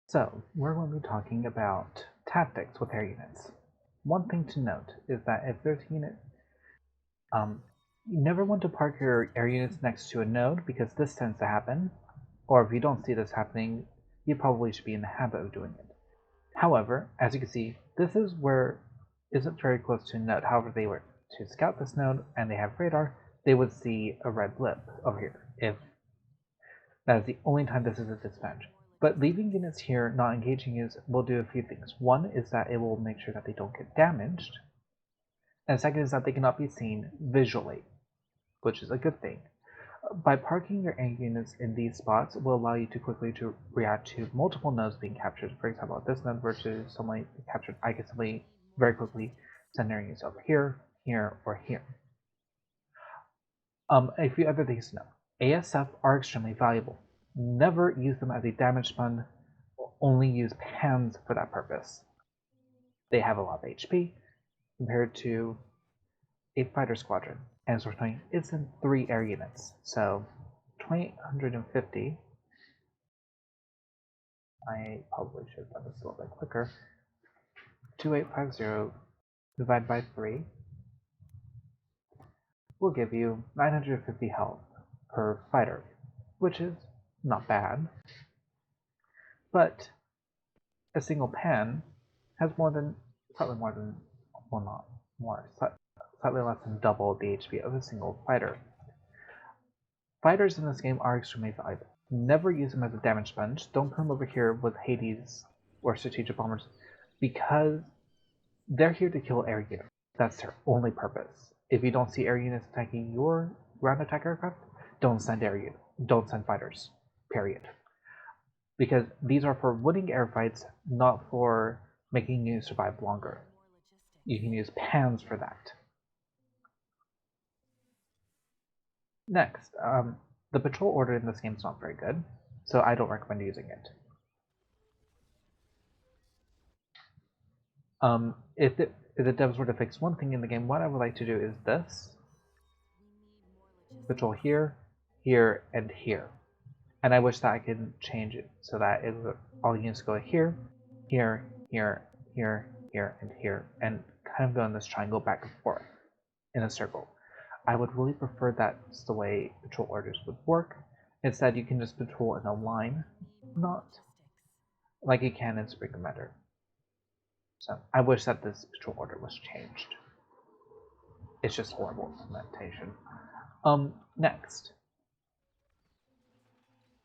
So, we're going to be talking about tactics with air units. One thing to note is that if there's a unit, you never want to park your air units next to a node because this tends to happen, or if you don't see this happening, you probably should be in the habit of doing it. However, as you can see, this is where isn't very close to a node. However, they were to scout this node and they have radar, they would see a red blip over here. If that is the only time this is a disadvantage. But leaving units here not engaging will do a few things. One is that it will make sure that they don't get damaged, and second is that they cannot be seen visually, which is a good thing. By parking your air units in these spots will allow you to quickly to react to multiple nodes being captured. For example, this node versus somebody captured, I can simply very quickly send air units over here, here, or here. A few other things to know. ASF are extremely valuable. Never use them as a damage fund, only use PANs for that purpose. They have a lot of HP compared to a fighter squadron, and Source 20 is in 3 air units, so 2850. I probably should have done this a little bit quicker. 2850 divided by 3 will give you 950 health per fighter, which is not bad. But a single pan has slightly less than double the HP of a single fighter. Fighters in this game are extremely valuable. Never use them as a damage sponge. Don't put them over here with Hades or strategic bombers because they're here to kill air units. That's their only purpose. If you don't see air units attacking your ground attack aircraft, don't send air units. Don't send fighters. Period. Because these are for winning air fights, not for making you survive longer. You can use pans for that. Next, the patrol order in this game is not very good, so I don't recommend using it. If the devs were to fix one thing in the game, what I would like to do is this. Patrol here, here, and here. And I wish that I could change it so that all units go here, here, here, here, here, and here, and kind of go in this triangle back and forth in a circle. I would really prefer that's the way patrol orders would work. Instead, you can just patrol in a line, not like you can in Spring Commander. So I wish that this patrol order was changed. It's just horrible implementation. Next,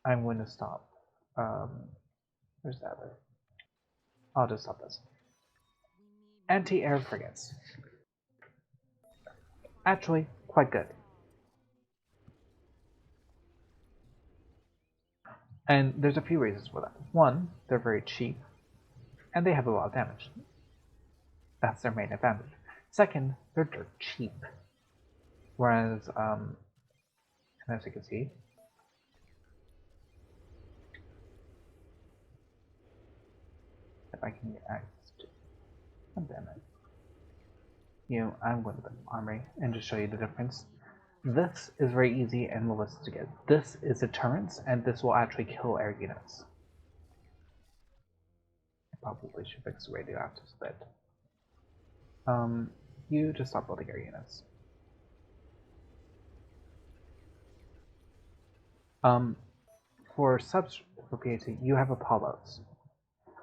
I'm going to stop. Where's the other? I'll just stop this. Anti-air frigates. Actually, quite good. And there's a few reasons for that. One, they're very cheap, and they have a lot of damage. That's their main advantage. Second, they're dirt cheap. Whereas, as you can see, if I can get access to, oh damn it. I'm going to the armory and just show you the difference. This is very easy and realistic to get. This is deterrence, and this will actually kill air units. I probably should fix the radioactive split. You just stop building air units. For subs for PAT, you have Apollos.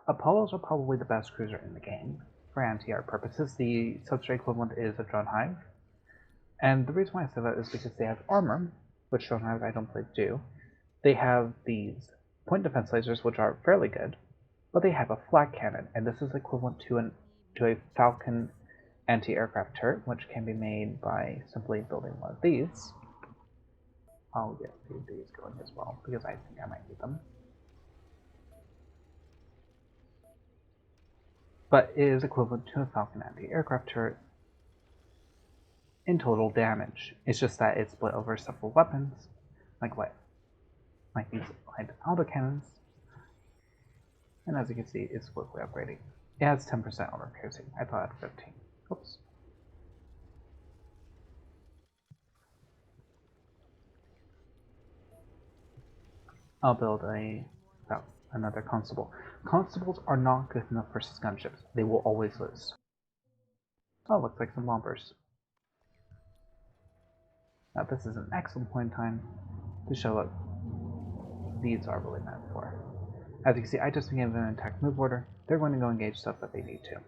Apollos are probably the best cruiser in the game. For anti-air purposes, the substrate equivalent is a drone hive. And the reason why I say that is because they have armor, which drone hives I don't believe do. They have these point defense lasers, which are fairly good, but they have a flak cannon, and this is equivalent to a Falcon anti-aircraft turret, which can be made by simply building one of these. I'll get these going as well, because I think I might need them. But it is equivalent to a Falcon anti-aircraft turret in total damage. It's just that it's split over several weapons, like these light autocannons. And as you can see, it's quickly upgrading. It has 10% armor piercing. I thought it had 15. Oops. I'll build a another constable. Constables are not good enough versus gunships. They will always lose. Oh, looks like some bombers. Now this is an excellent point in time to show what these are really meant for. As you can see, I just gave them an attack move order. They're going to go engage stuff that they need to.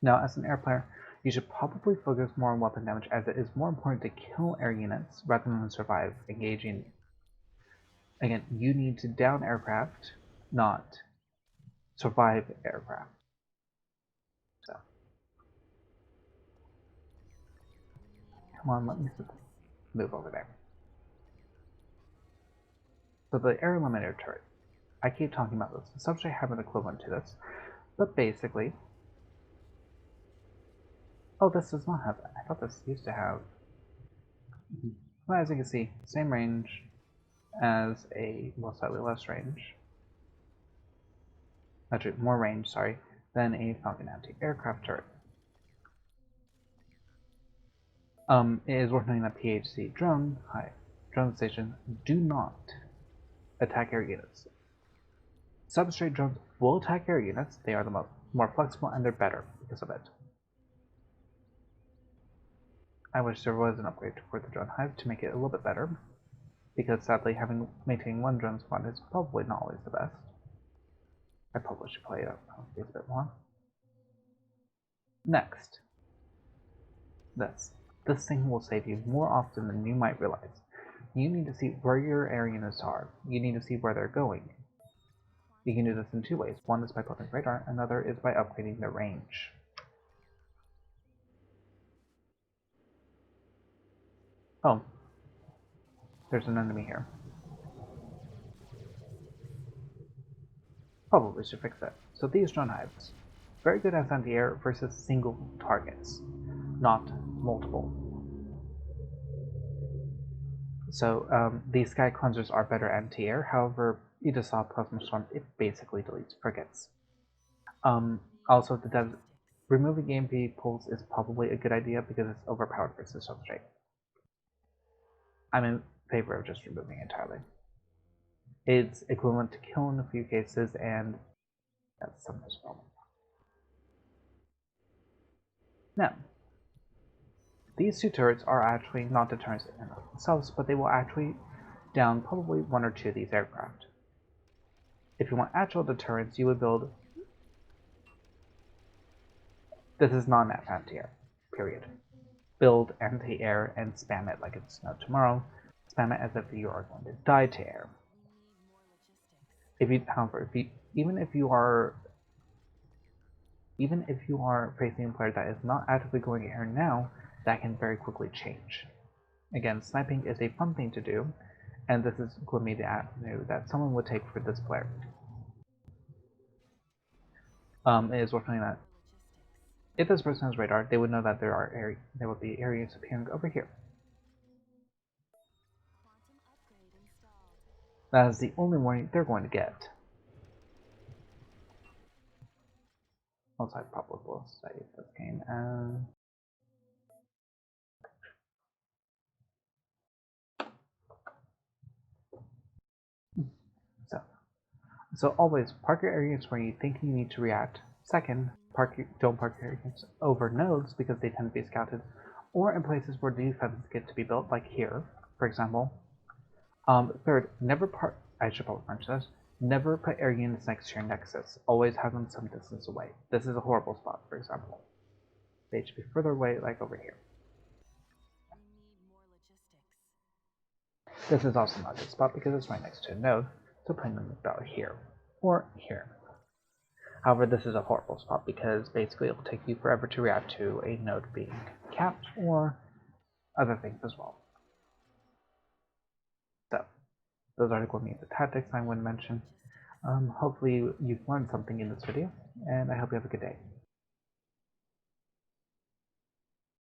Now, as an air player, you should probably focus more on weapon damage, as it is more important to kill air units rather than survive engaging. Again, you need to down aircraft, not survive aircraft. So, come on, let me move over there. So the air eliminator turret. I keep talking about this. The substrate have an equivalent to this, but basically... Oh, this does not have that. I thought this used to have... Well, as you can see, same range as a, well, slightly less range. Actually, more range, sorry, than a Falcon anti-aircraft turret. It is worth noting that PHC drone stations do not attack air units. Substrate drones will attack air units. They are the more flexible and they're better because of it. I wish there was an upgrade for the drone hive to make it a little bit better, because sadly maintaining one drone squad is probably not always the best. I probably should play it up a bit more. Next, this thing will save you more often than you might realize. You need to see where your air units are. You need to see where they're going. You can do this in two ways. One is by building radar, another is by upgrading their range. Oh, there's an enemy here. Probably should fix that. So these drone hives, very good as anti-air versus single targets, not multiple. So these sky cleansers are better anti-air. However, you just saw Plasma Storm. It basically deletes frigates. Also, removing EMP pulse is probably a good idea because it's overpowered versus substrate. I'm in favor of just removing it entirely. It's equivalent to kill in a few cases, and that's some problem. Now, these two turrets are actually not deterrents in themselves, but they will actually down probably one or two of these aircraft. If you want actual deterrents, you would build... This is not an anti-air, period. Build anti-air and spam it like it's no tomorrow. Spam it as if you are going to die to air. However, even if you are facing a player that is not actively going air now, that can very quickly change. Again, sniping is a fun thing to do, and this is going to be the avenue that someone would take for this player. It is worth noting that if this person has radar, they would know that there would be areas appearing over here. That is the only warning they're going to get. Also, I probably will save this game as... So always park your areas where you think you need to react. Second, don't park your areas over nodes because they tend to be scouted, or in places where defenses get to be built, like here, for example. Third, I should probably mention this. Never put air units next to your nexus. Always have them some distance away. This is a horrible spot, for example. They should be further away, like over here. This is also not a good spot because it's right next to a node, so putting them about here, or here. However, this is a horrible spot because basically it will take you forever to react to a node being capped or other things as well. So, those are going to be the tactics I want to mention. Hopefully you've learned something in this video, and I hope you have a good day.